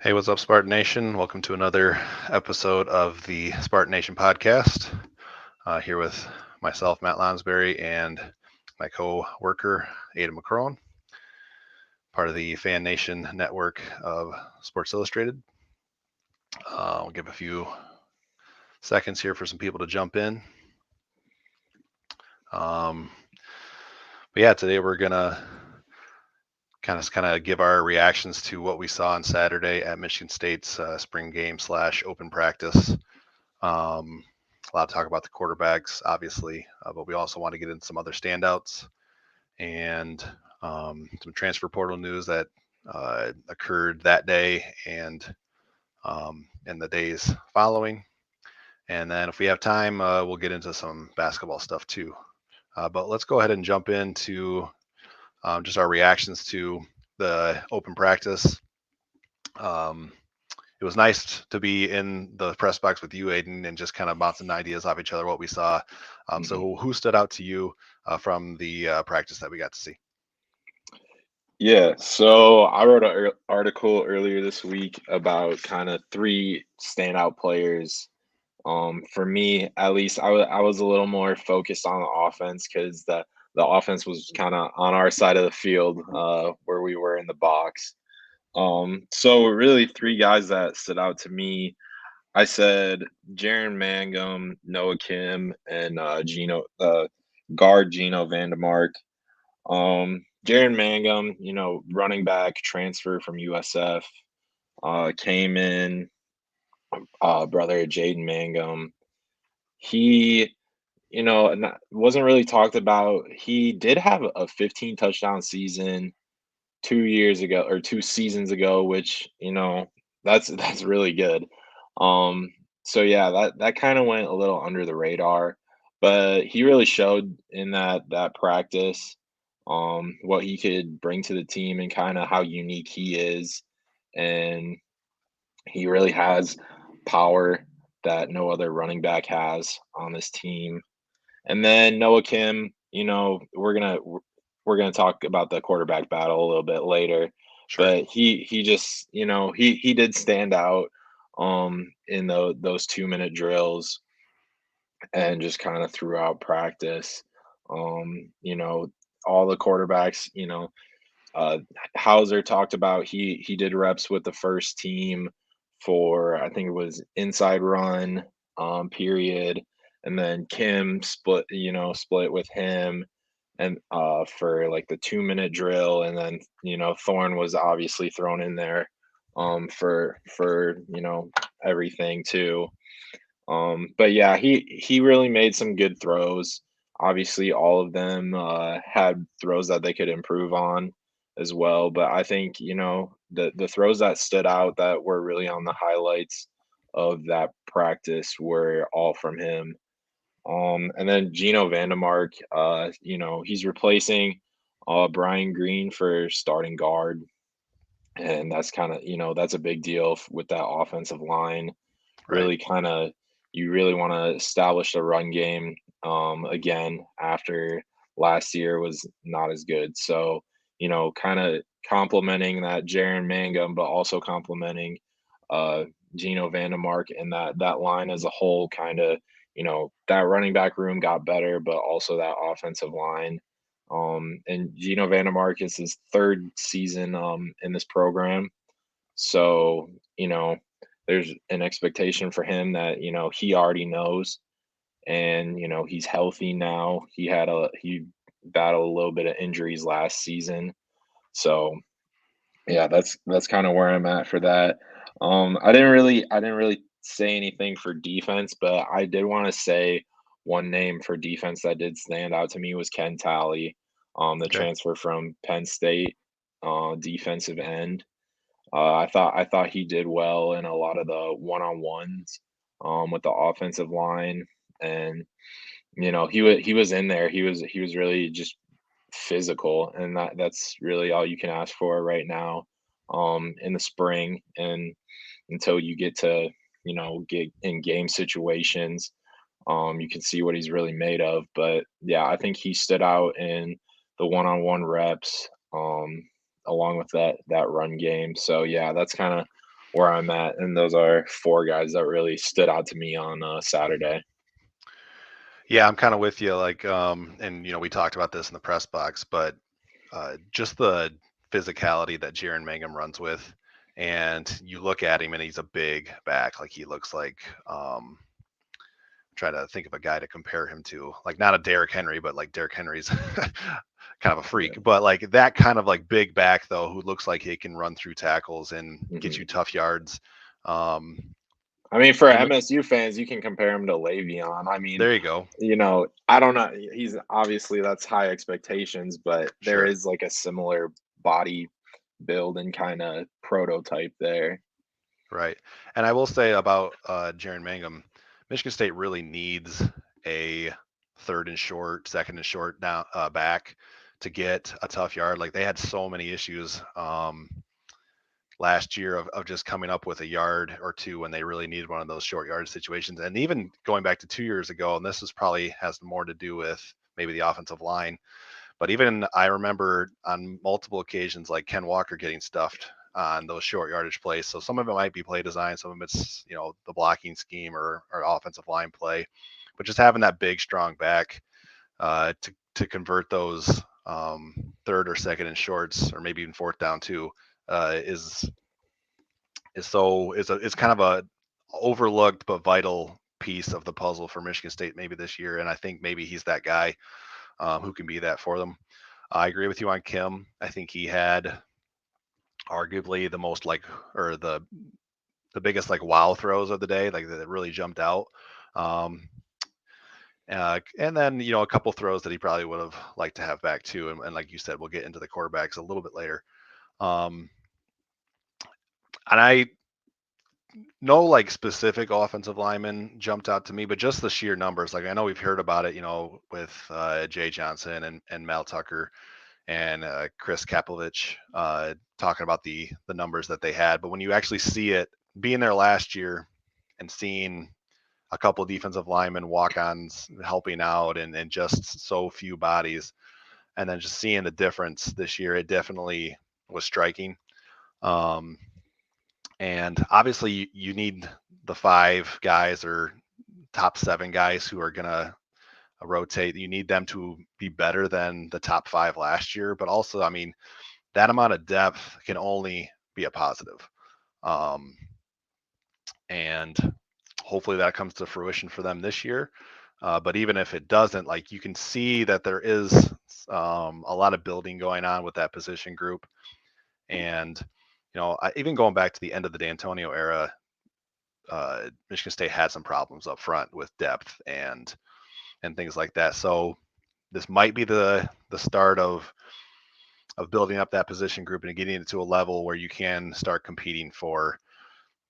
Hey, what's up, Spartan Nation? Welcome to another episode of the Spartan Nation Podcast. Here with myself, Matt Lonsberry, and my co-worker, Ada McCrone, part of the Fan Nation network of Sports Illustrated. We'll give a few seconds here for some people to jump in. But yeah, today we're gonna kind of give our reactions to what we saw on Saturday at Michigan State's spring game / open practice. A lot to talk about the quarterbacks, obviously, but we also want to get into some other standouts and some transfer portal news that occurred that day and in the days following. And then if we have time, we'll get into some basketball stuff too. But let's go ahead and jump into just our reactions to the open practice. It was nice to be in the press box with you, Aiden, and just kind of bouncing ideas off each other, what we saw. So who stood out to you from the practice that we got to see? Yeah, so I wrote an article earlier this week about kind of three standout players. For me, at least, I was a little more focused on the offense because the offense was kind of on our side of the field where we were in the box. So really, three guys that stood out to me. I said Jaron Mangum, Noah Kim, and guard Gino Vandemark. Jaron Mangum, running back transfer from USF, came in, brother Jaden Mangum. He, wasn't really talked about. He did have a 15 touchdown season 2 years ago or 2 seasons ago, which, that's really good. Um, so yeah, that kind of went a little under the radar, but he really showed in that practice what he could bring to the team and kind of how unique he is. And he really has power that no other running back has on this team. And then Noah Kim, we're gonna talk about the quarterback battle a little bit later, Sure. but he just he did stand out in those 2 minute drills and just kind of throughout practice. You know, all the quarterbacks, uh, Hauser talked about he did reps with the first team for I think it was inside run period, and then Kim split with him and for like the 2 minute drill, and then Thorne was obviously thrown in there for everything too. But yeah, he really made some good throws. Obviously, all of them had throws that they could improve on as well. But I think the throws that stood out that were really on the highlights of that practice were all from him. And then Gino Vandemark, he's replacing Brian Green for starting guard, and that's kind of that's a big deal with that offensive line. Right. Really kind of you really want to establish the run game again after last year was not as good. So, kind of complementing that Jaron Mangum, but also complementing uh Gino Vandemark and that line as a whole kind of, that running back room got better, but also that offensive line. And Gino Vandemark is his third season in this program. So, there's an expectation for him that, he already knows, and, he's healthy now. He battled a little bit of injuries last season. So, yeah, that's kind of where I'm at for that. I didn't really say anything for defense, but I did want to say one name for defense that did stand out to me was Ken Talley, the Okay. transfer from Penn State, defensive end. I thought he did well in a lot of the one-on-ones with the offensive line, and he was in there. He was really just physical, and that's really all you can ask for right now in the spring, and until you get to get in game situations, you can see what he's really made of. But yeah, I think he stood out in the one-on-one reps, along with that run game. So yeah, that's kind of where I'm at, and those are four guys that really stood out to me on Saturday. Yeah, I'm kind of with you. Like, and we talked about this in the press box, but just the physicality that Jaron Mangum runs with, and you look at him and he's a big back. Like he looks like, try to think of a guy to compare him to, like not a Derrick Henry, but like Derrick Henry's kind of a Yeah. freak, but like that kind of like big back though, who looks like he can run through tackles and get Hmm. you tough yards. Um, I mean, for and MSU fans, you can compare him to Le'Veon. I mean, there you go. I don't know. He's obviously that's high expectations, but there Sure. is like a similar body build and kind of prototype there. Right. And I will say about Jaron Mangum, Michigan State really needs a third and short, second and short down back to get a tough yard. Like they had so many issues last year of just coming up with a yard or two when they really needed one of those short yard situations. And even going back to 2 years ago, and this is probably has more to do with maybe the offensive line, but even I remember on multiple occasions, like Ken Walker getting stuffed on those short yardage plays. So some of it might be play design, some of it's the blocking scheme or offensive line play, but just having that big strong back to convert those third or second and shorts, or maybe even fourth down too, is kind of a overlooked but vital piece of the puzzle for Michigan State maybe this year. And I think maybe he's that guy who can be that for them. I agree with you on Kim. I think he had arguably the most like, or the biggest like wow throws of the day, like that really jumped out. Um, and then a couple throws that he probably would have liked to have back too. And like you said, we'll get into the quarterbacks a little bit later. Um, and I no like specific offensive lineman jumped out to me, but just the sheer numbers. Like I know we've heard about it, with Jay Johnson and Mel Tucker and Chris Kapovich talking about the numbers that they had. But when you actually see it, being there last year and seeing a couple of defensive linemen walk-ons helping out and just so few bodies, and then just seeing the difference this year, it definitely was striking. Um, and obviously, you need the five guys or top seven guys who are going to rotate. You need them to be better than the top five last year. But also, I mean, that amount of depth can only be a positive. Um, and hopefully that comes to fruition for them this year. But even if it doesn't, like you can see that there is a lot of building going on with that position group. And, even going back to the end of the D'Antonio era, Michigan State had some problems up front with depth and things like that. So this might be the start of building up that position group and getting it to a level where you can start competing for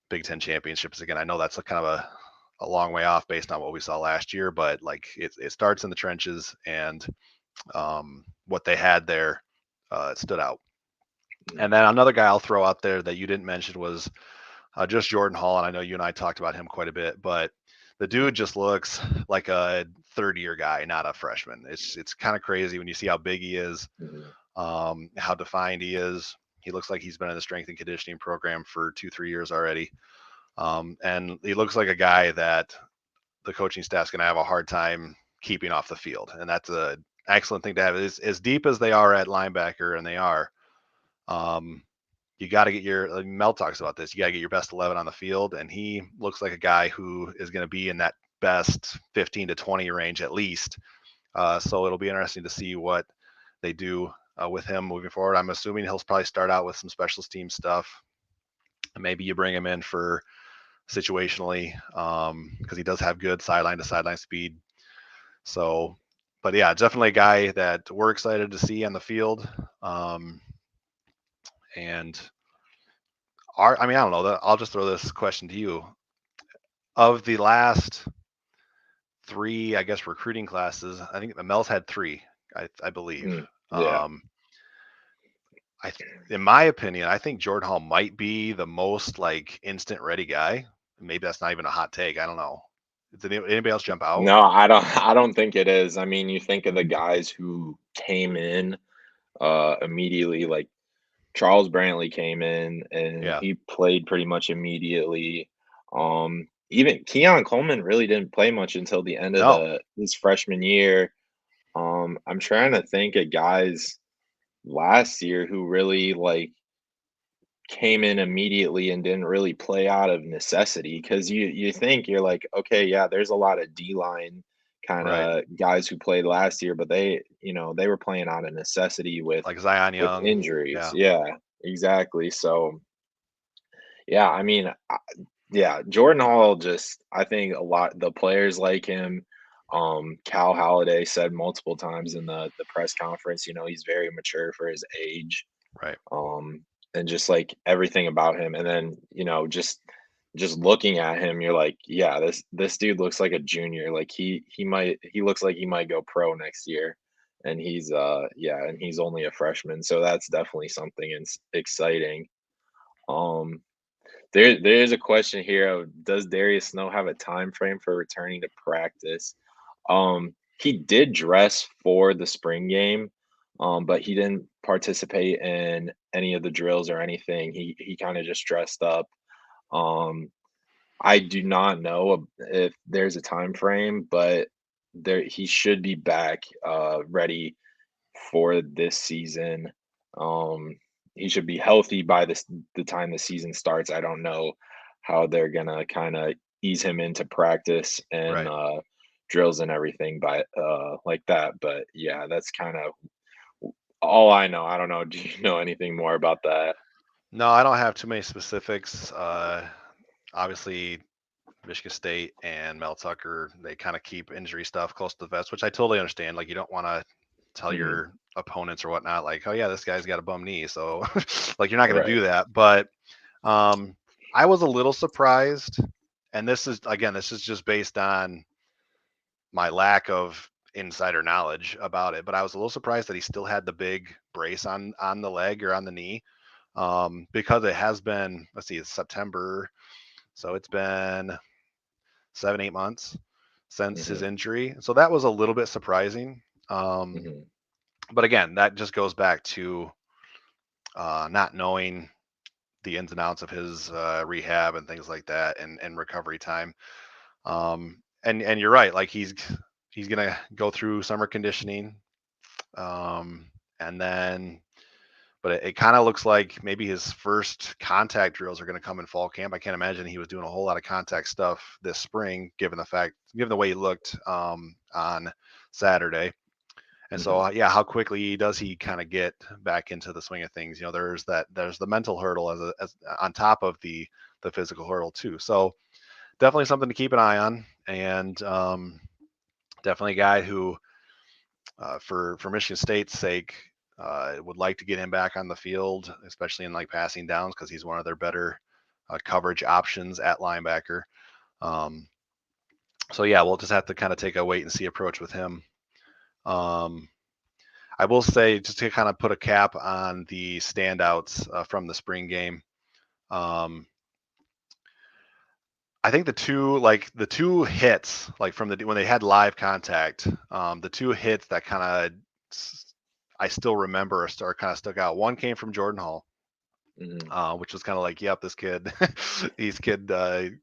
Big Ten championships again. I know that's a kind of a long way off based on what we saw last year, but like it starts in the trenches, and what they had there stood out. And then another guy I'll throw out there that you didn't mention was just Jordan Hall, and I know you and I talked about him quite a bit, but the dude just looks like a third-year guy, not a freshman. It's kind of crazy when you see how big he is, Mhm. how defined he is. He looks like he's been in the strength and conditioning program for 2-3 years already, and he looks like a guy that the coaching staff's going to have a hard time keeping off the field, and that's a excellent thing to have. As deep as they are at linebacker, and they are. Um, you got to get like Mel talks about this. You got to get your best 11 on the field, and he looks like a guy who is going to be in that best 15 to 20 range at least. So it'll be interesting to see what they do with him moving forward. I'm assuming he'll probably start out with some special team stuff. Maybe you bring him in for situationally because he does have good sideline to sideline speed. So, but yeah, definitely a guy that we're excited to see on the field. And I mean, I don't know. I'll just throw this question to you. Of the last three, I guess, recruiting classes, I think Mel's had three, I believe. Mm, yeah. Um, in my opinion, I think Jordan Hall might be the most like instant ready guy. Maybe that's not even a hot take. I don't know. Did anybody else jump out? No, I don't. I don't think it is. I mean, you think of the guys who came in immediately, like Charles Brantley came in and Yeah. he played pretty much immediately. Even Keon Coleman really didn't play much until the end of No. the his freshman year. I'm trying to think of guys last year who really like came in immediately and didn't really play out of necessity because you think you're like, okay, yeah, there's a lot of D line kind Right. of guys who played last year, but they were playing out of necessity Like Zion with Young. injuries. Yeah. Yeah, exactly. So yeah, I mean, yeah, Jordan Hall just I think a lot the players like him. Cal Halliday said multiple times in the press conference, he's very mature for his age. Right. Um, and just like everything about him. And then, just looking at him, you're like, yeah, this dude looks like a junior. Like he looks like he might go pro next year. And he's only a freshman. So that's definitely something exciting. Um, there is a question here of does Darius Snow have a time frame for returning to practice? He did dress for the spring game, but he didn't participate in any of the drills or anything. He kind of just dressed up. Um, I do not know if there's a time frame, but he should be back ready for this season. Um, he should be healthy by the time the season starts. I don't know how they're gonna kind of ease him into practice and Right. drills and everything, but like that. But yeah, that's kind of all I know. I don't know. Do you know anything more about that? No, I don't have too many specifics. Obviously, Michigan State and Mel Tucker, they kind of keep injury stuff close to the vest, which I totally understand. Like, you don't want to tell Hmm. your opponents or whatnot, like, oh, yeah, this guy's got a bum knee. So, like, you're not going to Right. do that. But um, I was a little surprised. And this is just based on my lack of insider knowledge about it. But I was a little surprised that he still had the big brace on the leg or on the knee, because it has been, let's see, it's September. So it's been 7, 8 months since his Hmm. injury. So that was a little bit surprising. Hmm. But again, that just goes back to not knowing the ins and outs of his rehab and things like that, and recovery time. And you're right, like he's gonna go through summer conditioning, and then but it kind of looks like maybe his first contact drills are going to come in fall camp. I can't imagine he was doing a whole lot of contact stuff this spring, given the way he looked on Saturday. And so, Hmm. yeah, how quickly does he kind of get back into the swing of things? There's the mental hurdle as on top of the physical hurdle too. So definitely something to keep an eye on, and definitely a guy who, for Michigan State's sake, would like to get him back on the field, especially in like passing downs, because he's one of their better coverage options at linebacker. Um, so yeah, we'll just have to kind of take a wait and see approach with him. Um, I will say, just to kind of put a cap on the standouts from the spring game. Um, I think the two hits, like from the when they had live contact, the two hits that kind of I still remember are kind of stuck out. One came from Jordan Hall, Hmm. which was kind of like, yep, this kid, these kid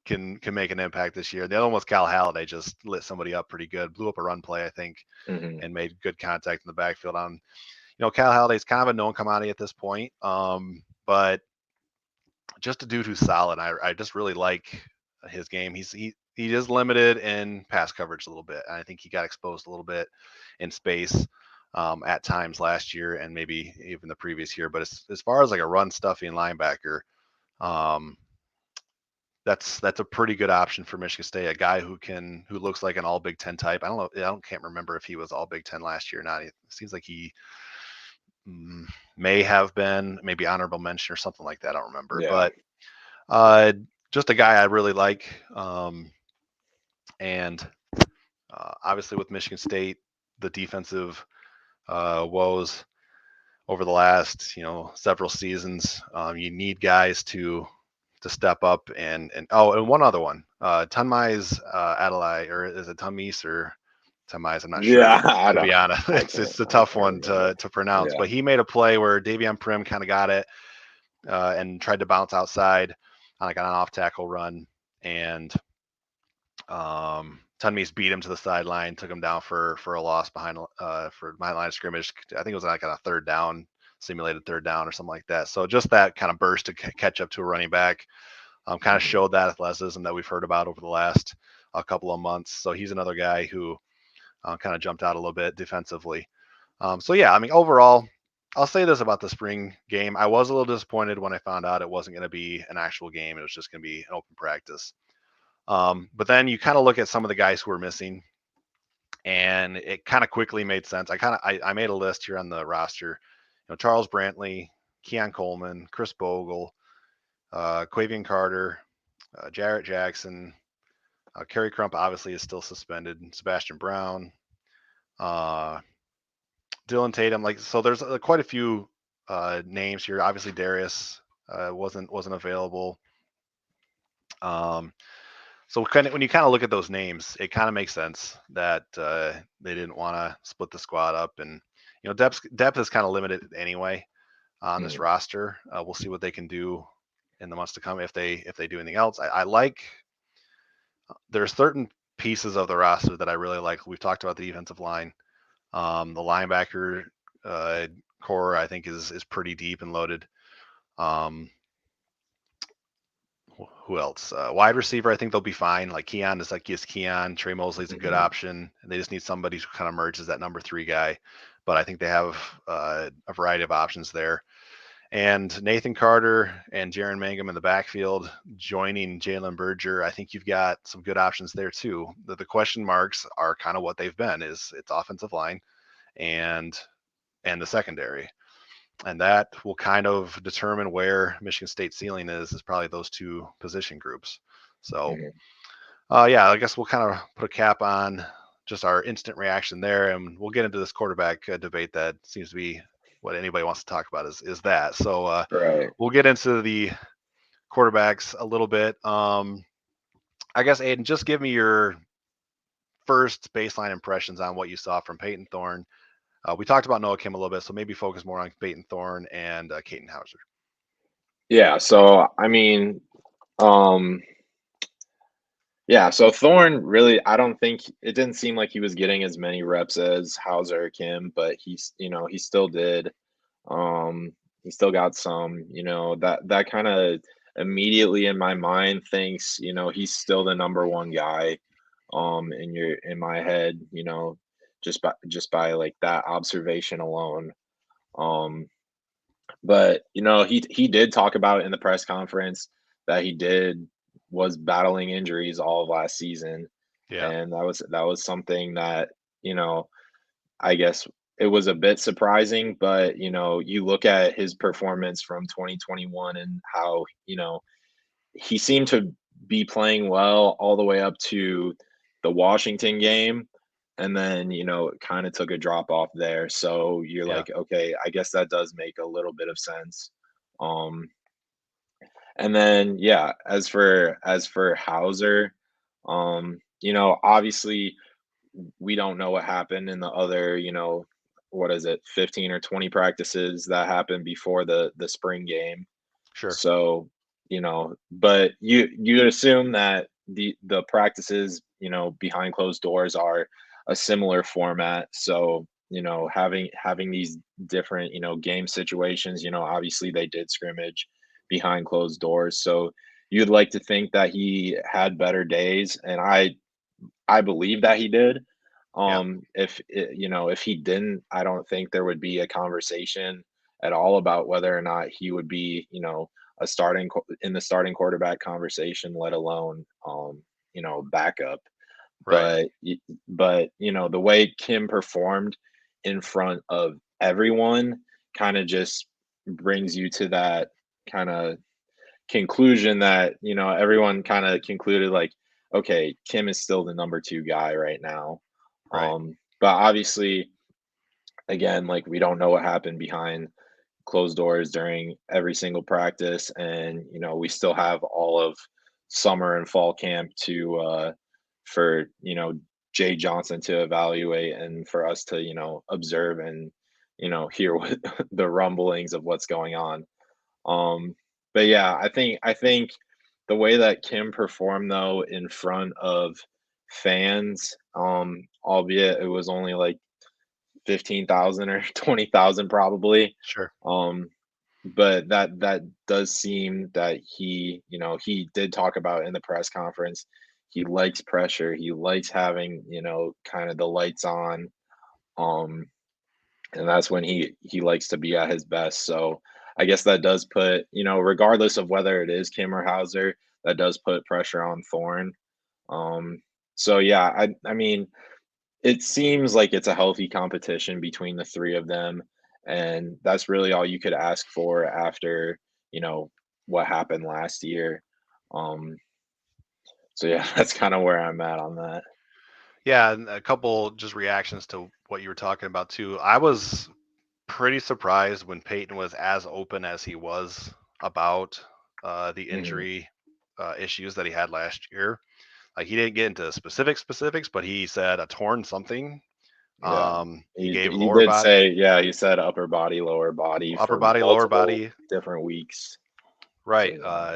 can make an impact this year. The other one was Cal Halliday, just lit somebody up pretty good, blew up a run play, I think, Hmm. and made good contact in the backfield. On Cal Halliday's kind of a known commodity at this point, but just a dude who's solid. I just really like his game. He is limited in pass coverage a little bit. And I think he got exposed a little bit in space at times last year and maybe even the previous year. But as far as like a run stuffing linebacker, um, that's a pretty good option for Michigan State. A guy who looks like an All Big Ten type. I don't know. Can't remember if he was All Big Ten last year or not. It seems like he mm, may have been, maybe honorable mention or something like that. I don't remember, Yeah. but uh, just a guy I really like. And obviously with Michigan State, the defensive woes over the last several seasons, you need guys to step up and one other one, Tunmai's Adelaide, or is it Tunmise, or Semis, I'm not Yeah, sure, I to be don't. honest. It's a I tough can't one remember. to pronounce. Yeah. But he made a play where Davion Prim kind of got it and tried to bounce outside on like an off tackle run, and Tunmeese beat him to the sideline, took him down for a loss behind for my line of scrimmage. I think it was like on a third down, simulated third down or something like that. So just that kind of burst to catch up to a running back kind of Mhm. showed that athleticism that we've heard about over the last couple of months. So he's another guy who kind of jumped out a little bit defensively. So yeah, I mean overall, I'll say this about the spring game. I was a little disappointed when I found out it wasn't going to be an actual game. It was just going to be an open practice. But then you kind of look at some of the guys who were missing, and it kind of quickly made sense. I made a list here on the roster. Charles Brantley, Keon Coleman, Chris Bogle, Quavian Carter, Jarrett Jackson, Kerry Crump obviously is still suspended. Sebastian Brown, uh, Dylan Tatum. Like so, there's quite a few names here. Obviously, Darius wasn't available. Um, So kind of when you kind of look at those names, it kind of makes sense that they didn't want to split the squad up, and depth is kind of limited anyway on this Mhm. roster. We'll see what they can do in the months to come if they do anything else. I like there's certain pieces of the roster that I really like. We've talked about the defensive line, the linebacker uh, core. I think is pretty deep and loaded. Um, who else? Wide receiver, I think they'll be fine. Like Keon is like yes, Keon. Trey Mosley's a good Mhm. option. They just need somebody who kind of merges that number three guy. But I think they have a variety of options there. And Nathan Carter and Jaron Mangum in the backfield joining Jalen Berger. I think you've got some good options there too. The question marks are kind of what they've been is it's offensive line and the secondary, and that will kind of determine where Michigan State's ceiling is probably those two position groups. So, Mhm. yeah, I guess we'll kind of put a cap on just our instant reaction there, and we'll get into this quarterback debate that seems to be what anybody wants to talk about is that. So, Right. we'll get into the quarterbacks a little bit. I guess Aiden, just give me your first baseline impressions on what you saw from Peyton Thorne. We talked about Noah Kim a little bit, so maybe focus more on Peyton Thorne and Caden Hauser. Yeah. So I mean, um, yeah. So Thorne really, I don't think it didn't seem like he was getting as many reps as Hauser or Kim, but he still did. Um, he still got some. That kind of immediately in my mind thinks, he's still the number one guy. In my head, just by like that observation alone. Um, But, he did talk about in the press conference that he did was battling injuries all of last season, Yeah, and that was something that, you know, I guess it was a bit surprising, but, you look at his performance from 2021 and how, he seemed to be playing well all the way up to the Washington game, and then, it kinda took a drop off there, so you're yeah, like, "Okay, I guess that does make a little bit of sense." Um, and then, yeah, as for Hauser, obviously, we don't know what happened in the other, what is it, 15 or 20 practices that happened before the spring game. sure. So, but you assume that the practices, behind closed doors are a similar format. So, having these different, game situations, obviously they did scrimmage behind closed doors. So you'd like to think that he had better days, and I believe that he did. Yeah, If he didn't, I don't think there would be a conversation at all about whether or not he would be, in the starting quarterback conversation, let alone, backup. right. But the way Kim performed in front of everyone kind of just brings you to that kind of conclusion that, everyone kind of concluded like, okay, Kim is still the number two guy right now. Right. But obviously, again, like we don't know what happened behind closed doors during every single practice, and we still have all of summer and fall camp to for Jay Johnson to evaluate and for us to, observe and, hear what the rumblings of what's going on. Um, but yeah, I think the way that Kim performed though in front of fans, albeit it was only like 15,000 or 20,000 probably. Sure. Um, but that does seem that he did talk about in the press conference. He likes pressure. He likes having, kind of the lights on. Um, and that's when he likes to be at his best. So I guess that does put, regardless of whether it is Kim or Hauser, that does put pressure on Thorne. Um, so yeah, I mean, it seems like it's a healthy competition between the three of them, and that's really all you could ask for after, you know, what happened last year. Um, so yeah, that's kind of where I'm at on that. Yeah, and a couple just reactions to what you were talking about too. I was pretty surprised when Peyton was as open as he was about the Hmm. injury issues that he had last year. Like he didn't get into specifics, but he said a torn something. Yeah. He gave He lower did body, say, yeah, he said upper body, lower body upper for body, lower multiple body. different weeks. So Right. yeah.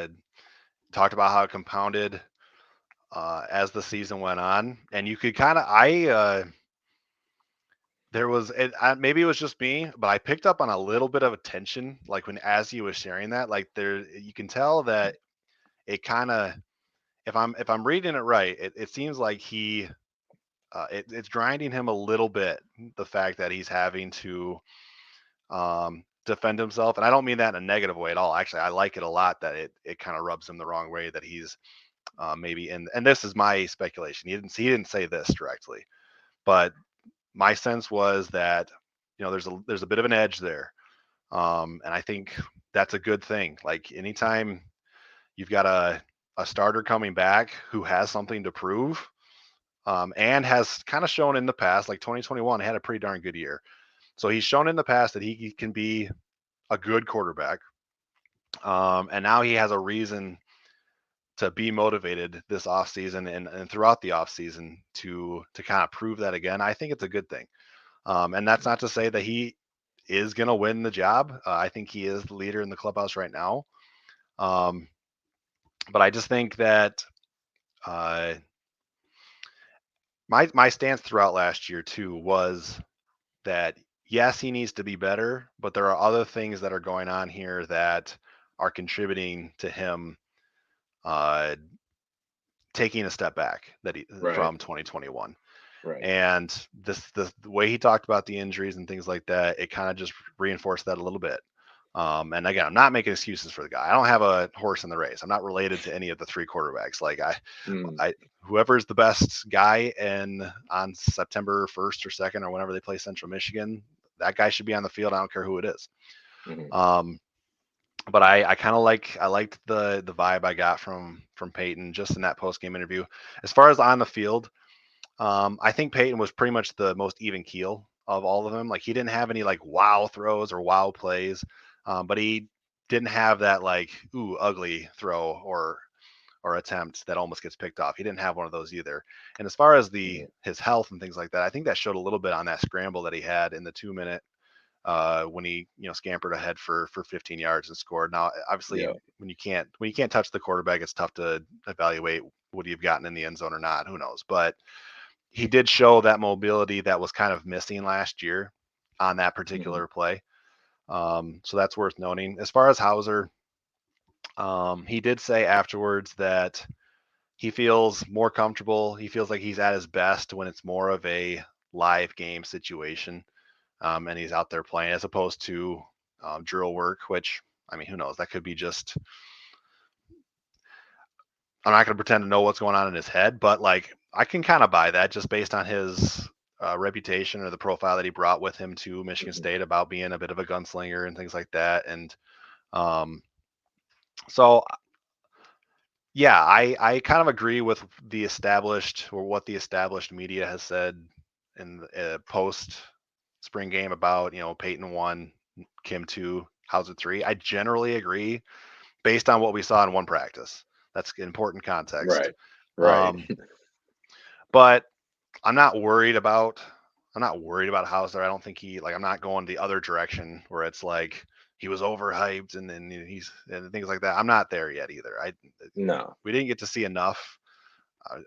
Talked about how it compounded as the season went on, and you could kind of I there was maybe it was just me, but I picked up on a little bit of a tension, like when as he was sharing that, like there you can tell that it kind of if I'm reading it right, it seems like it's grinding him a little bit, the fact that he's having to defend himself, and I don't mean that in a negative way at all. Actually, I like it a lot that it kind of rubs him the wrong way that he's maybe in, and this is my speculation. He didn't say this directly, but my sense was that there's a bit of an edge there, and I think that's a good thing. Like anytime you've got a starter coming back who has something to prove, and has kind of shown in the past, like 2021 had a pretty darn good year. So he's shown in the past that he can be a good quarterback, and now he has a reason to be motivated this offseason and throughout the offseason to kind of prove that again. I think it's a good thing. And that's not to say that he is going to win the job. I think he is the leader in the clubhouse right now. Um, but I just think that uh, my stance throughout last year too was that yes, he needs to be better, but there are other things that are going on here that are contributing to him uh, taking a step back Right. from 2021. Right. And the way he talked about the injuries and things like that, it kind of just reinforced that a little bit. And again, I'm not making excuses for the guy. I don't have a horse in the race. I'm not related to any of the three quarterbacks. Like Mm, I whoever's the best guy in on September 1st or 2nd or whenever they play Central Michigan, that guy should be on the field. I don't care who it is. mhm, Um, but I kind of I liked the vibe I got from Peyton just in that post game interview. As far as on the field, I think Peyton was pretty much the most even keel of all of them. Like he didn't have any like wow throws or wow plays, but he didn't have that like ooh ugly throw or attempt that almost gets picked off. He didn't have one of those either. And as far as the mhm. his health and things like that, I think that showed a little bit on that scramble that he had in the 2 minute when he scampered ahead for 15 yards and scored. Now, obviously, Yeah. when you can't touch the quarterback, it's tough to evaluate would he have gotten in the end zone or not. Who knows? But he did show that mobility that was kind of missing last year on that Mhm, particular play. So that's worth noting. As far as Hauser, he did say afterwards that he feels more comfortable. He feels like he's at his best when it's more of a live game situation, and he's out there playing as opposed to drill work, which I mean, who knows? That could be just. I'm not going to pretend to know what's going on in his head, but like I can kind of buy that just based on his reputation or the profile that he brought with him to Michigan mhm, State about being a bit of a gunslinger and things like that. And um, so, yeah, I kind of agree with the established or what the established media has said in the post spring game about Peyton 1, Kim 2, Hauser 3. I generally agree based on what we saw in one practice. That's important context. right. Right. Um, but I'm not worried about Hauser. I don't think I'm not going the other direction where it's like he was overhyped and then he's and things like that. I'm not there yet either. No. We didn't get to see enough.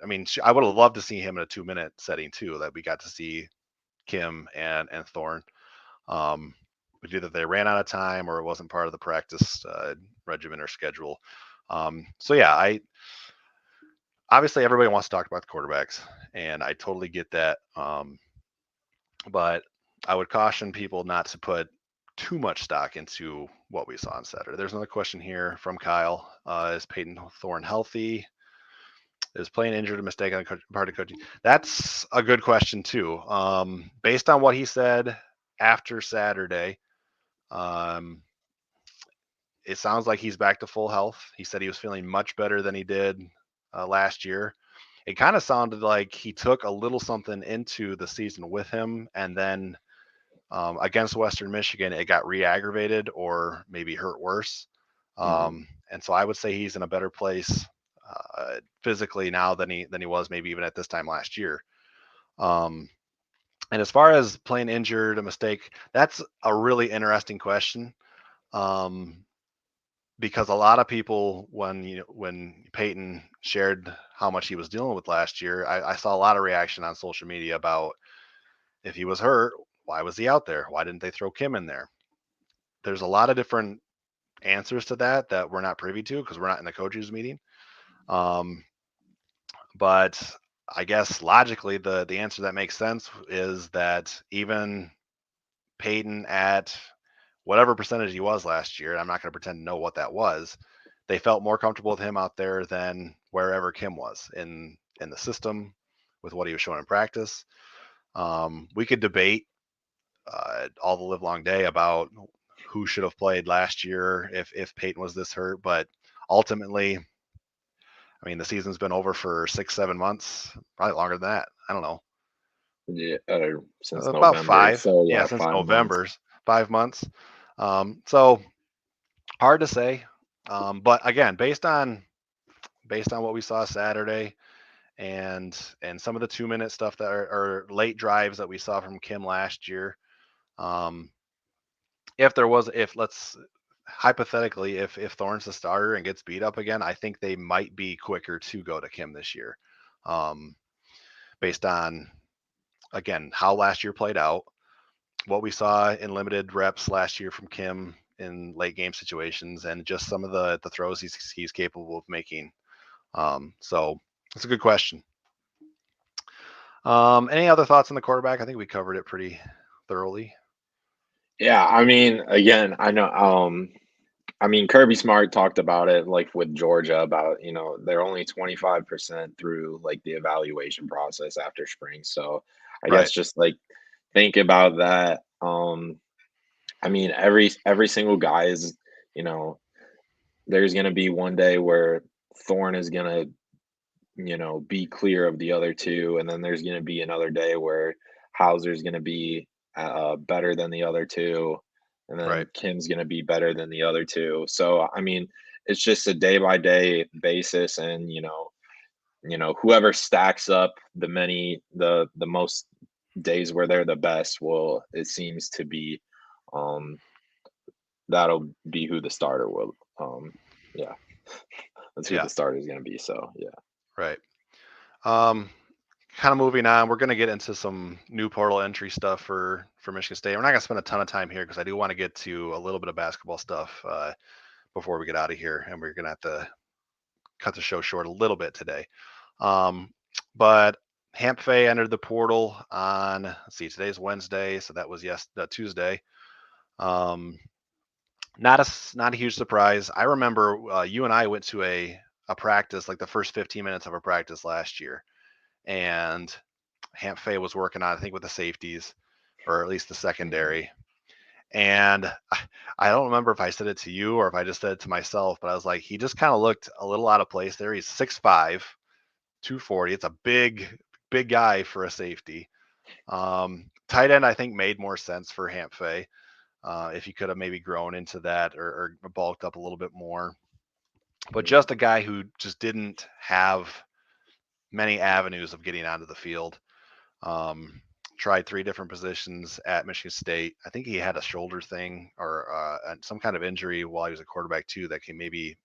I mean, I would have loved to see him in a 2 minute setting too. That we got to see Kim and Thorne. Um, but either they ran out of time or it wasn't part of the practice regimen or schedule. So yeah, I obviously everybody wants to talk about the quarterbacks, and I totally get that. But I would caution people not to put too much stock into what we saw on Saturday. There's another question here from Kyle. Is Peyton Thorne healthy? Is playing injured a mistake on the part of coaching? That's a good question too. Based on what he said after Saturday, um, it sounds like he's back to full health. He said he was feeling much better than he did last year. It kind of sounded like he took a little something into the season with him, and then against Western Michigan, it got re-aggravated or maybe hurt worse. Hmm. And so I would say he's in a better place physically now than he was maybe even at this time last year. Um, and as far as playing injured, a mistake, that's a really interesting question. Um, because a lot of people, when Peyton shared how much he was dealing with last year, I saw a lot of reaction on social media about if he was hurt, why was he out there? Why didn't they throw Kim in there? There's a lot of different answers to that we're not privy to because we're not in the coaches meeting. Um, but I guess logically, the answer that makes sense is that even Peyton at whatever percentage he was last year, I'm not going to pretend to know what that was. They felt more comfortable with him out there than wherever Kim was in the system with what he was showing in practice. We could debate all the live long day about who should have played last year if Peyton was this hurt, but ultimately, I mean, the season's been over for 6 7 months, probably longer than that. I don't know, Yeah, since about November. five. So Yeah, yeah, since 5 months. November's 5 months. So hard to say. But again, based on what we saw Saturday and some of the 2 minute stuff that are late drives that we saw from Kim last year. Um, if let's hypothetically, if Thorne's the starter and gets beat up again, I think they might be quicker to go to Kim this year, um, based on again how last year played out, what we saw in limited reps last year from Kim in late game situations, and just some of the throws he's capable of making. So it's a good question. Any other thoughts on the quarterback? I think we covered it pretty thoroughly. Yeah, I mean, again, I know. I mean, Kirby Smart talked about it like with Georgia about, they're only 25% through like the evaluation process after spring. So I guess Right. just like think about that. I mean, every single guy is, you know, there's gonna be one day where Thorne is gonna, be clear of the other two, and then there's gonna be another day where Hauser's gonna be better than the other two, and Right. then Kim's gonna be better than the other two. So I mean, it's just a day by day basis, and whoever stacks up the most days where they're the best will, it seems to be, um that'll be who the starter will. Yeah, that's who Yeah. the starter is gonna be. So yeah. Right. Um, Kind of moving on. We're going to get into some new portal entry stuff for Michigan State. We're not going to spend a ton of time here because I do want to get to a little bit of basketball stuff before we get out of here, and we're going to have to cut the show short a little bit today. Um, but Hamp Fay entered the portal on, let's see, today's Wednesday, so that was Tuesday. Um, not a huge surprise. I remember you and I went to a practice, like the first 15 minutes of a practice last year, and Hamp Fay was working on, I think, with the safeties or at least the Mhm. secondary. And I don't remember if I said it to you or if I just said it to myself, but I was like, he just kind of looked a little out of place there. He's 6'5, 240. It's a big guy for a safety. Tight end, I think, made more sense for Hamp Fay. If he could have maybe grown into that or bulked up a little bit more. But Mhm. just a guy who just didn't have many avenues of getting onto the field. Um, Tried three different positions at Michigan State. I think he had a shoulder thing or some kind of injury while he was a quarterback too that can maybe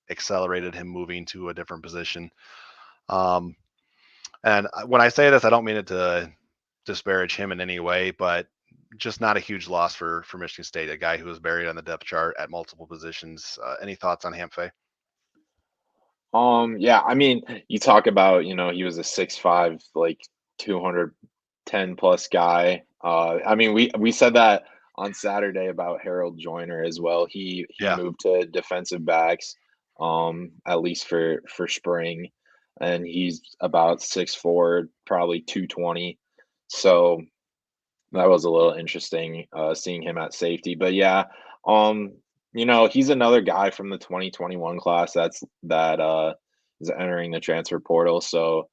accelerated him moving to a different position. Um, and when I say this, I don't mean it to disparage him in any way, but just not a huge loss for Michigan State, a guy who was buried on the depth chart at multiple positions. Any thoughts on Hampfey? Yeah, I mean, you talk about, he was a 6'5", like 210 plus guy. I mean, we said that on Saturday about Harold Joyner as well. He Yeah, moved to defensive backs, at least for spring, and he's about 6'4", probably 220. So that was a little interesting, seeing him at safety. But yeah, um, he's another guy from the 2021 class that is entering the transfer portal. So,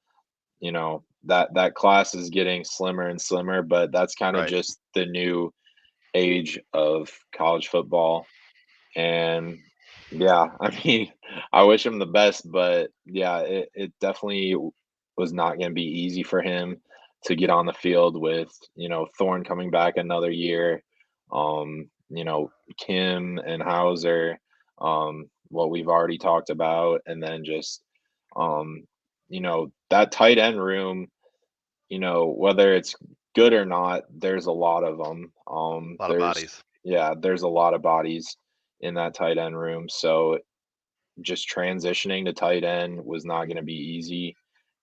that class is getting slimmer and slimmer, but that's kind of right. just the new age of college football. And yeah, I mean, I wish him the best, but yeah, it definitely was not going to be easy for him to get on the field with, Thorne coming back another year, Kim and Hauser, what we've already talked about, and then just, that tight end room, whether it's good or not, there's a lot of them. A lot of bodies. Yeah, there's a lot of bodies in that tight end room. So just transitioning to tight end was not going to be easy.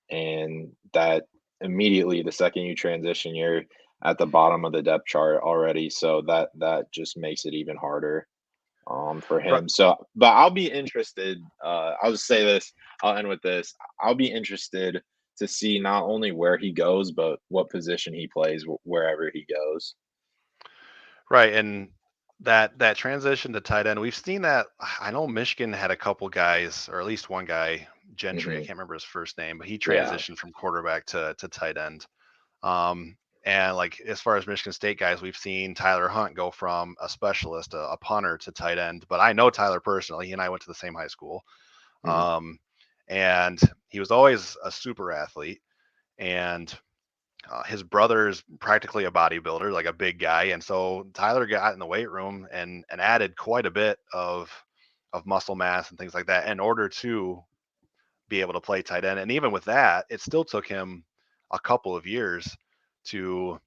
And that immediately, the second you transition, you're at the bottom of the depth chart already. So that just makes it even harder for Right. him. So, but I'll be interested. I'll just say this. I'll end with this. I'll be interested to see not only where he goes, but what position he plays wherever he goes. Right, and that transition to tight end, we've seen that. I know Michigan had a couple guys, or at least one guy, Gentry. I Hmm. can't remember his first name, but he Yeah. transitioned from quarterback to tight end. Um, and like as far as Michigan State guys, we've seen Tyler Hunt go from a specialist, a punter, to tight end. But I know Tyler personally. He and I went to the same high school, Hmm. um, and he was always a super athlete. And his brother is practically a bodybuilder, like a big guy, and so Tyler got in the weight room and added quite a bit of muscle mass and things like that in order to be able to play tight end. And even with that, it still took him a couple of years to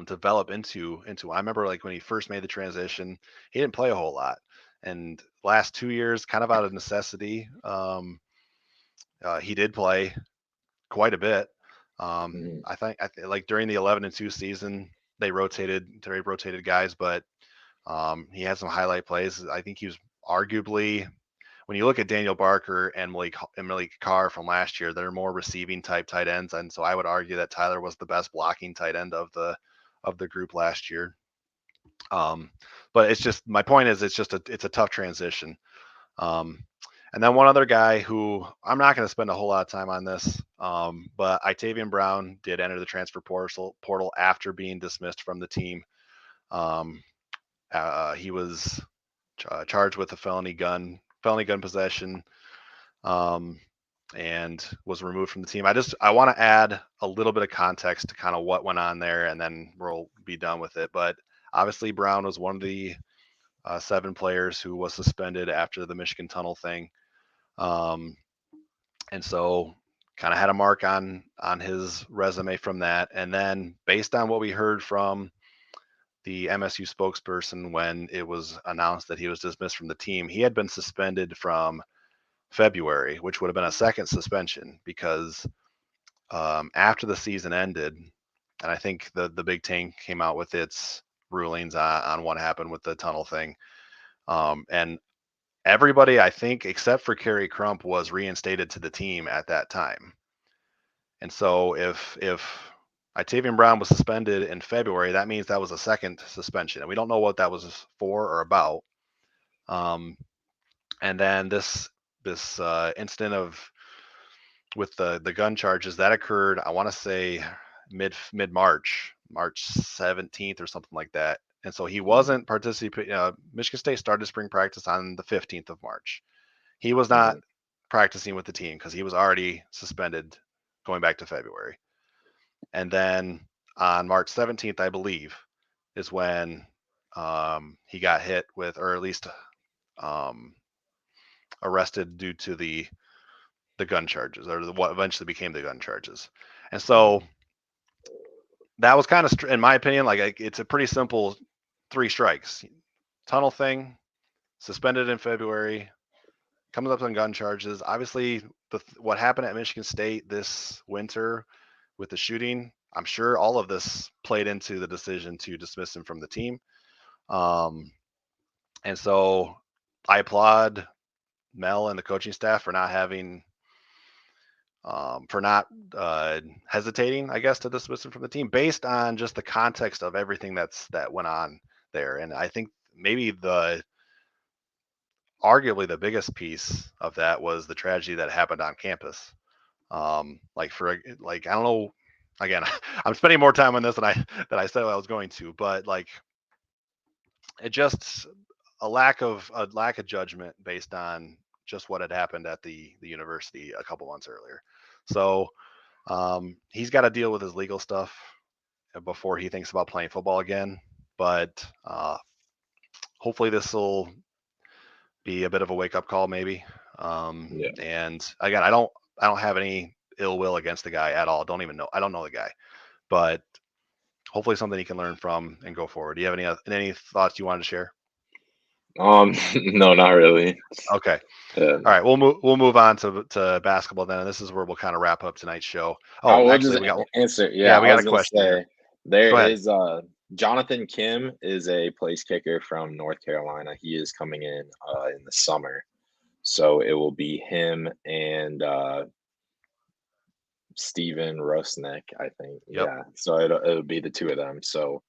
develop into. I remember like when he first made the transition, he didn't play a whole lot, and last 2 years, kind of out of necessity, he did play quite a bit. Hmm. I think like during the 11-2 season, they rotated guys, but he had some highlight plays. I think he was arguably, when you look at Daniel Barker and Malik Carr from last year, they're more receiving type tight ends, and so I would argue that Tyler was the best blocking tight end of the group last year. Um, but it's just my point is it's a tough transition. Um, and then one other guy who I'm not going to spend a whole lot of time on this, but Itavian Brown did enter the transfer portal after being dismissed from the team. Um, he was charged with a felony gun possession, um, and was removed from the team. I want to add a little bit of context to kind of what went on there, and then we'll be done with it. But obviously, Brown was one of the 7 players who was suspended after the Michigan tunnel thing. Um, and so kind of had a mark on his resume from that. And then based on what we heard from the MSU spokesperson when it was announced that he was dismissed from the team, he had been suspended from February, which would have been a second suspension because after the season ended, and I think the Big Ten came out with its rulings on what happened with the tunnel thing. And everybody, I think, except for Kerry Crump, was reinstated to the team at that time. And so if Itavian Brown was suspended in February, that means that was a second suspension, and we don't know what that was for or about. Um, and then this incident of with the gun charges that occurred, I want to say mid March, March 17th or something like that. And so he Hmm. wasn't participating. Michigan State started spring practice on the 15th of March. He was not Hmm. practicing with the team because he was already suspended going back to February. And then on March 17th, I believe, is when he got hit with, or at least um, arrested due to the gun charges, or what eventually became the gun charges. And so that was kind of, in my opinion, like it's a pretty simple 3 strikes. Tunnel thing, suspended in February, comes up on gun charges. Obviously, what happened at Michigan State this winter with the shooting, I'm sure all of this played into the decision to dismiss him from the team. Um, and so I applaud Mel and the coaching staff for not having, for not hesitating, I guess, to dismiss him from the team based on just the context of everything that went on there. And I think maybe arguably the biggest piece of that was the tragedy that happened on campus. Like I don't know. Again, I'm spending more time on this than I said I was going to, but like it just a lack of judgment based on just what had happened at the university a couple months earlier. So he's got to deal with his legal stuff before he thinks about playing football again. But hopefully this will be a bit of a wake up call, maybe. Yeah. And again, I don't have any ill will against the guy at all. I don't know the guy, but hopefully something he can learn from and go forward. Do you have any thoughts you wanted to share? No, not really. Okay. Uh, All right, we'll move on to basketball then, and this is where we'll kind of wrap up tonight's show. I Oh, will actually, just answer. yeah, Yeah, we I got was a gonna question here. say there Go ahead. is Jonathan Kim is a place kicker from North Carolina. He is coming in the summer, so it will be him and Steven Rusnick, I think. Yep. Yeah, so it'll be the two of them. So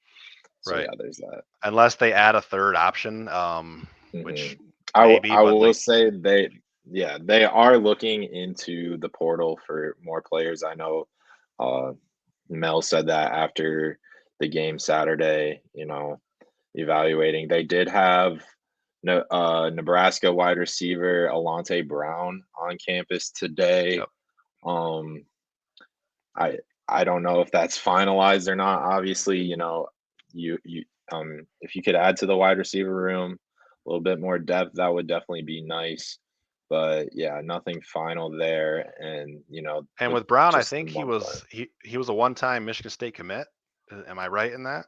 Right. yeah, there's that. Unless they add a third option, hmm which maybe, I but will like, say they are looking into the portal for more players. I know uh, Mel said that after the game Saturday. Evaluating. They did have Nebraska wide receiver Alante Brown on campus today. yep. Um, I I don't know if that's finalized or not. Obviously, you if you could add to the wide receiver room a little bit more depth, that would definitely be nice. But yeah, nothing final there, and And with with Brown, I just the think he one player. was he was a one-time Michigan State commit. Am I right in that?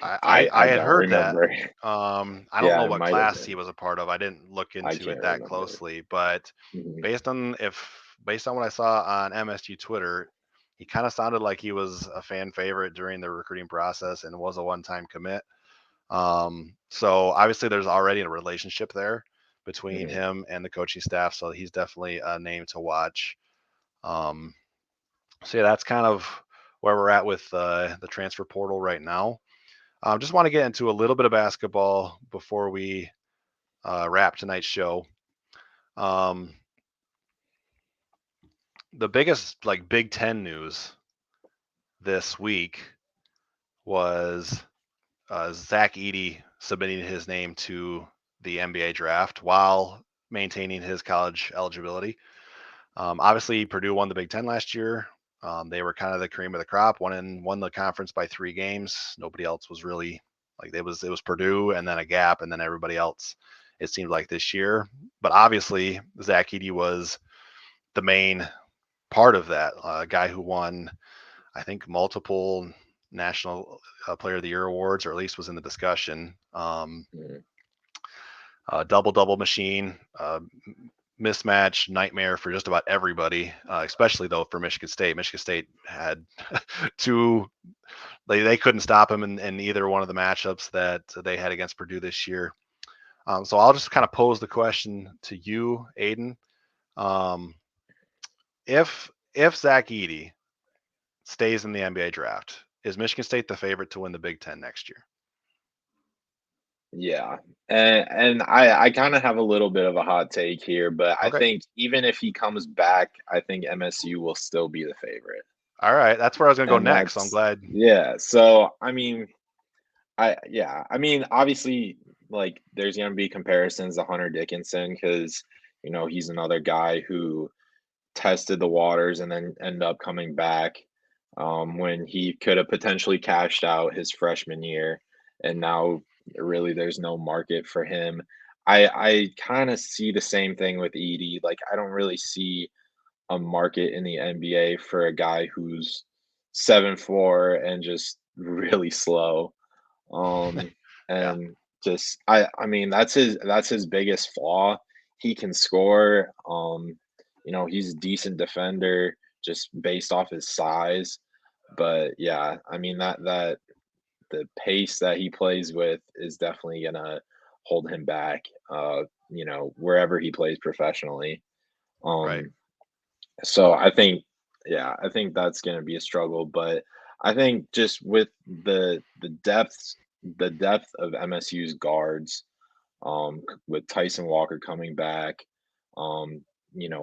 I I had don't heard that. remember. I don't Yeah, know it what might have class he been. was a part of. I didn't look I into it can't that remember. closely, but Mhm. based on what I saw on MSU Twitter, he kind of sounded like he was a fan favorite during the recruiting process and was a one-time commit. So obviously there's already a relationship there between Mhm. him and the coaching staff, so he's definitely a name to watch. Um, so yeah, that's kind of where we're at with the transfer portal right now. Just want to get into a little bit of basketball before we wrap tonight's show. Um, the biggest like Big Ten news this week was Zach Edey submitting his name to the NBA draft while maintaining his college eligibility. Obviously, Purdue won the Big Ten last year. They were kind of the cream of the crop. Won the conference by 3 games. Nobody else was really like it was Purdue and then a gap and then everybody else. It seemed like this year, but obviously Zach Edey was the main part of that. A guy who won, I think, multiple National Player of the Year awards, or at least was in the discussion. Mhm. Double double machine, mismatch nightmare for just about everybody, especially though for Michigan State. Michigan State had two. They couldn't stop him in either one of the matchups that they had against Purdue this year. So I'll just kind of pose the question to you, Aiden. Um, if Zach Edey stays in the NBA draft, is Michigan State the favorite to win the Big Ten next year? Yeah. And I kind of have a little bit of a hot take here, but I Okay. think even if he comes back, I think MSU will still be the favorite. All right. That's where I was going to go And next. So I'm that's glad. yeah. So I mean, I mean, obviously, like there's gonna be comparisons to Hunter Dickinson because he's another guy who tested the waters and then ended up coming back. when he could have potentially cashed out his freshman year, and now really there's no market for him. I kind of see the same thing with Edie. Like I don't really see a market in the NBA for a guy who's 7'4" and just really slow. Um, Yeah, and just I mean that's his biggest flaw. He can score. He's a decent defender just based off his size. But yeah, I mean that the pace that he plays with is definitely gonna hold him back. Wherever he plays professionally. right, Um, so I think that's gonna be a struggle, but I think just with the depth of MSU's guards, with Tyson Walker coming back,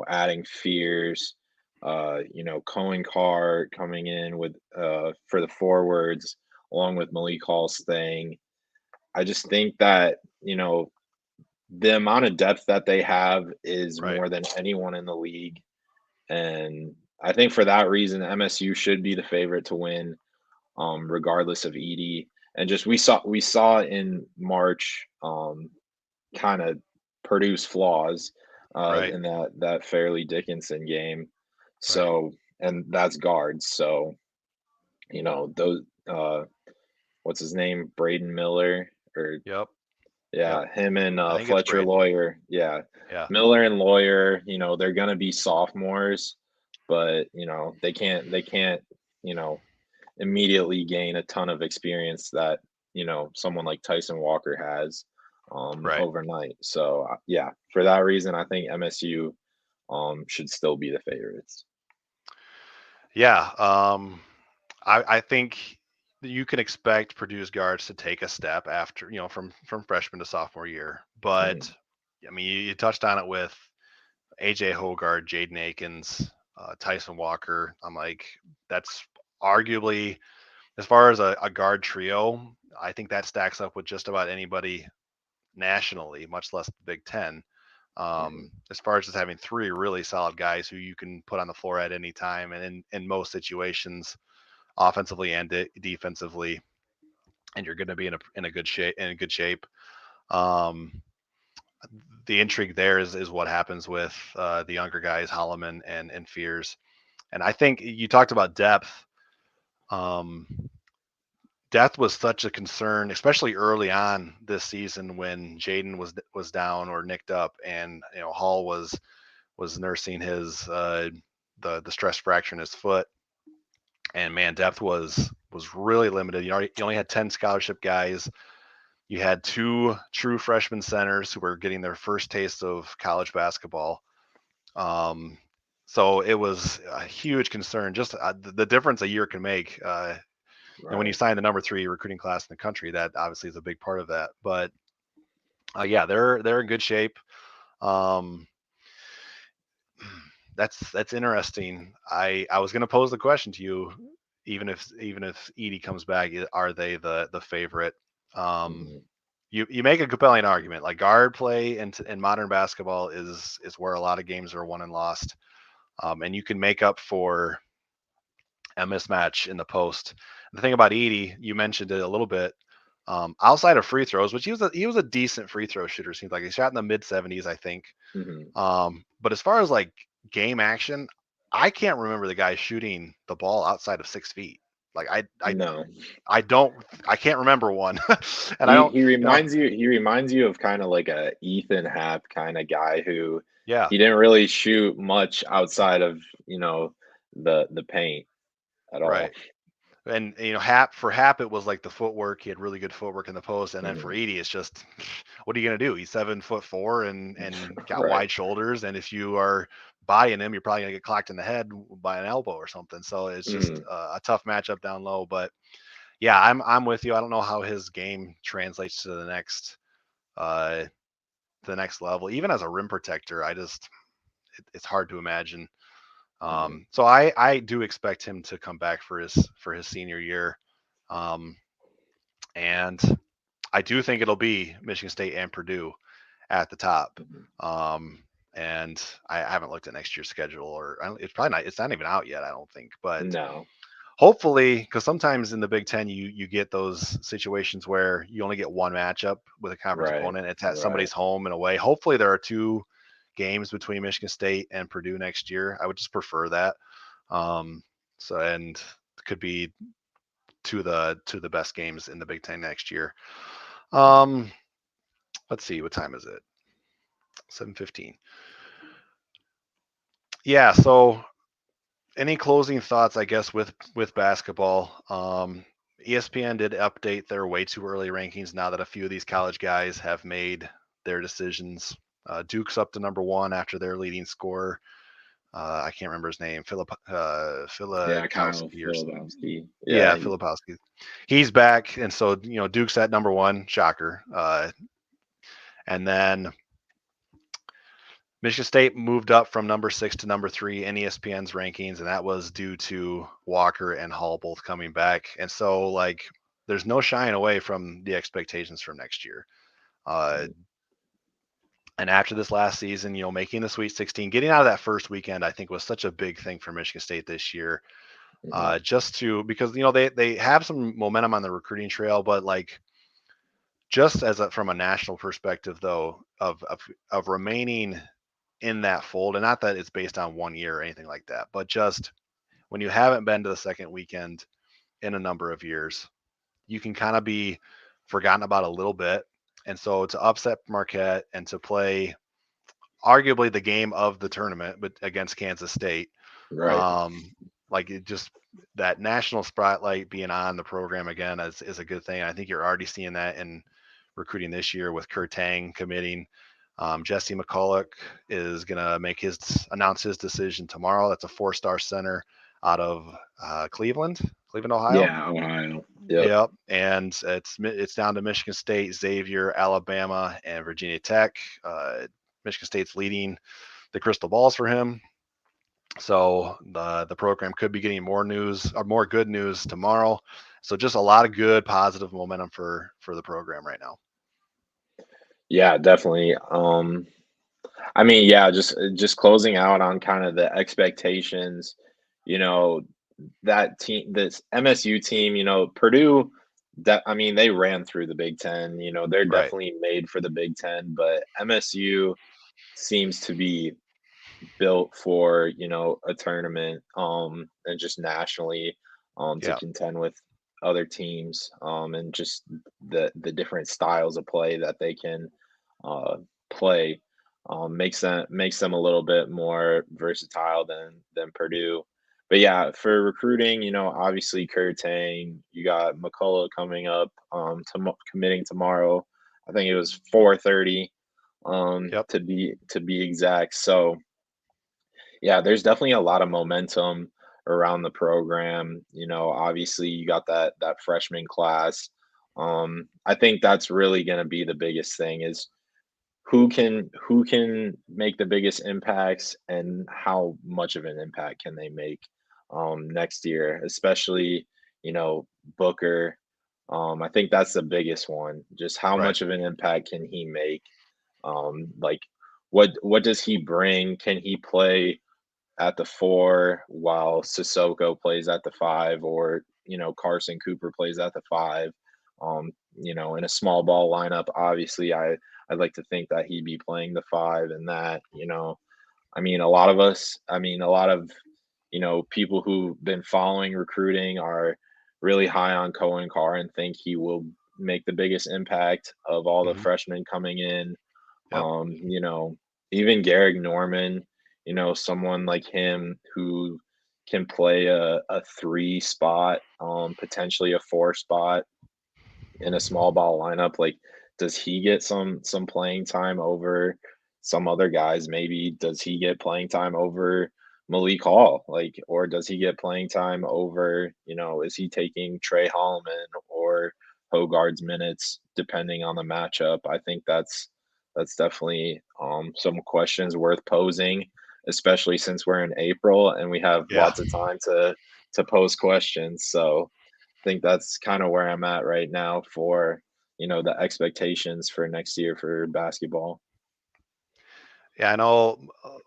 adding Fears, Cohen Carr coming in with for the forwards, along with Malik Hall staying. I just think that, the amount of depth that they have is right. more than anyone in the league. And I think for that reason, MSU should be the favorite to win, regardless of Edie. And just we saw in March, kind of produce flaws, Right, in that Fairleigh Dickinson game. right. So, and that's guards. So, those what's his name, Braden Miller, or Yep, yep. yeah, him and I think it's Fletcher Braden. Lawyer. Yeah. Yeah, Miller and Lawyer, they're gonna be sophomores, but they can't, you know, immediately gain a ton of experience that, someone like Tyson Walker has right. overnight. So yeah, for that reason I think MSU should still be the favorites. Yeah, I think you can expect Purdue's guards to take a step after, from freshman to sophomore year. But Mhm. I mean, you touched on it with AJ Hogard, Jaden Akins, Tyson Walker. I'm like, that's arguably, as far as a guard trio, I think that stacks up with just about anybody nationally, much less the Big Ten. Mhm. As far as just having three really solid guys who you can put on the floor at any time and in most situations, offensively and defensively, and you're going to be in a good shape. In a good shape. Um, the intrigue there is what happens with the younger guys, Holloman and Fears. And I think you talked about depth. Um, Depth was such a concern, especially early on this season when Jaden was down or nicked up, and Hall was nursing his the stress fracture in his foot. And man, depth was really limited. You only had 10 scholarship guys. You had two true freshman centers who were getting their first taste of college basketball. Um, so it was a huge concern. Just the difference a year can make. And when you Right. sign the number three recruiting class in the country, that obviously is a big part of that. But yeah, they're in good shape. Um, that's interesting. I was going to pose the question to you, even if Edie comes back, are they the favorite? Um, Mhm. you make a compelling argument. Like guard play in modern basketball is where a lot of games are won and lost, and you can make up for a mismatch in the post. The thing about Edie, you mentioned it a little bit. Outside of free throws, which he was a decent free throw shooter. Seems like he shot in the mid 70s, I think. Mhm. But as far as like game action, I can't remember the guy shooting the ball outside of 6 feet. Like No. I don't I can't remember one, and I He don't he you know reminds you he reminds you of kind of like a Ethan Happ kind of guy who yeah, he didn't really shoot much outside of, the paint at all. right. And Hap it was like the footwork. He had really good footwork in the post, and then for Mhm. Edie, it's just what are you gonna do? He's 7'4" and got Right. wide shoulders, and if you are buying him, you're probably gonna get clocked in the head by an elbow or something. So it's just Mhm. a tough matchup down low. But yeah, I'm with you. I don't know how his game translates to uh the next level. Even as a rim protector, it's hard to imagine. Mhm. So I do expect him to come back for his senior year. Um, and I do think it'll be Michigan State and Purdue at the top. Mhm. Um, and I haven't looked at next year's schedule, or it's probably not. It's not even out yet, I don't think. But No. hopefully, because sometimes in the Big Ten you get those situations where you only get one matchup with a conference Right, opponent. It's at right. somebody's home in a way. Hopefully, there are two games between Michigan State and Purdue next year. I would just prefer that. Um, so and could be to the best games in the Big Ten next year. Um, let's see, what time is it? 7:15. Yeah. So, any closing thoughts? I guess with basketball. ESPN did update their way too early rankings now that a few of these college guys have made their decisions. Duke's up to number one after their leading scorer. I can't remember his name, Yeah, Kyle Filipowski or something. Filipowski. Yeah, Yeah, Filipowski. He's back, and so Duke's at number one. Shocker. And then Michigan State moved up from number six to number three in ESPN's rankings, and that was due to Walker and Hall both coming back. And so, like, there's no shying away from the expectations from next year. Uh, and after this last season, making the Sweet 16, getting out of that first weekend, I think was such a big thing for Michigan State this year. mhm, Just to because they have some momentum on the recruiting trail, but like just from a national perspective, though, of remaining in that fold, and not that it's based on 1 year or anything like that, but just when you haven't been to the second weekend in a number of years, you can kind of be forgotten about a little bit. And so to upset Marquette and to play arguably the game of the tournament, but against Kansas State, right. um, like it just that national spotlight being on the program again is a good thing. I think you're already seeing that in recruiting this year with Kurt Tang committing. Jesse McCulloch is going to announce his decision tomorrow. That's a four-star center out of Cleveland, Ohio. Yeah, Ohio. Yep. Yep, and it's down to Michigan State, Xavier, Alabama, and Virginia Tech. Michigan State's leading the crystal balls for him. So the program could be getting more news or more good news tomorrow. So just a lot of good positive momentum for the program right now. Yeah, definitely. I mean, yeah, just closing out on kind of the expectations, you know, that team, this MSU team, Purdue, that I mean, they ran through the Big Ten, they're Right. definitely made for the Big Ten, but MSU seems to be built for, a tournament, and just nationally, to Yeah. contend with other teams, and just the different styles of play that they can uh, play, makes them a little bit more versatile than Purdue. But yeah, for recruiting, obviously Kurt Tang, you got McCullough coming up, committing tomorrow. I think it was 4:30, Yep. to be exact. So yeah, there's definitely a lot of momentum around the program. Obviously you got that freshman class. I think that's really going to be the biggest thing is who can make the biggest impacts and how much of an impact can they make next year, especially you know Booker. I think that's the biggest one. Just how Right. much of an impact can he make? Like what does he bring? Can he play at the four while Sissoko plays at the five, or Carson Cooper plays at the five. In a small ball lineup, obviously, I'd like to think that he'd be playing the five, and that I mean, a lot of people who've been following recruiting are really high on Cohen Carr and think he will make the biggest impact of all the Hmm. freshmen coming in. Yep. Um, you know, Even Garrick Norman, someone like him who can play a three spot, potentially a four spot in a small ball lineup. Like, does he get some playing time over some other guys? Maybe does he get playing time over Malik Hall? Like, or does he get playing time over, is he taking Trey Holloman or Hogard's minutes depending on the matchup? I think that's definitely some questions worth posing, especially since we're in April and we have Yeah. lots of time to pose questions. So think that's kind of where I'm at right now for, the expectations for next year for basketball. Yeah. I know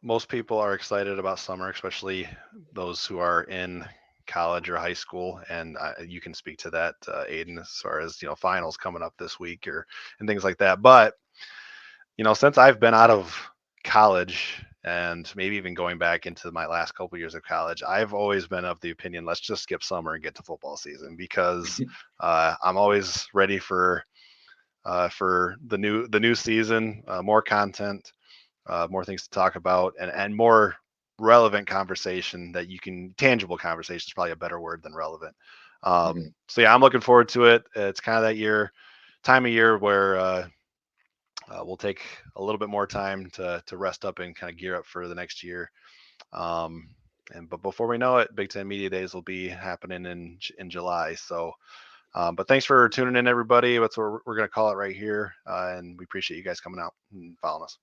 most people are excited about summer, especially those who are in college or high school, and you can speak to that, Aiden, as far as finals coming up this week or and things like that. But since I've been out of college and maybe even going back into my last couple years of college, I've always been of the opinion, let's just skip summer and get to football season, because I'm always ready for the new season, more content, more things to talk about, and more relevant conversation that you can tangible conversation is probably a better word than relevant. Mhm. So yeah, I'm looking forward to it. It's kind of that time of year where we'll take a little bit more time to rest up and kind of gear up for the next year. Um, but before we know it, Big Ten Media Days will be happening in July. So, but thanks for tuning in, everybody. That's what we're going to call it right here, and we appreciate you guys coming out and following us.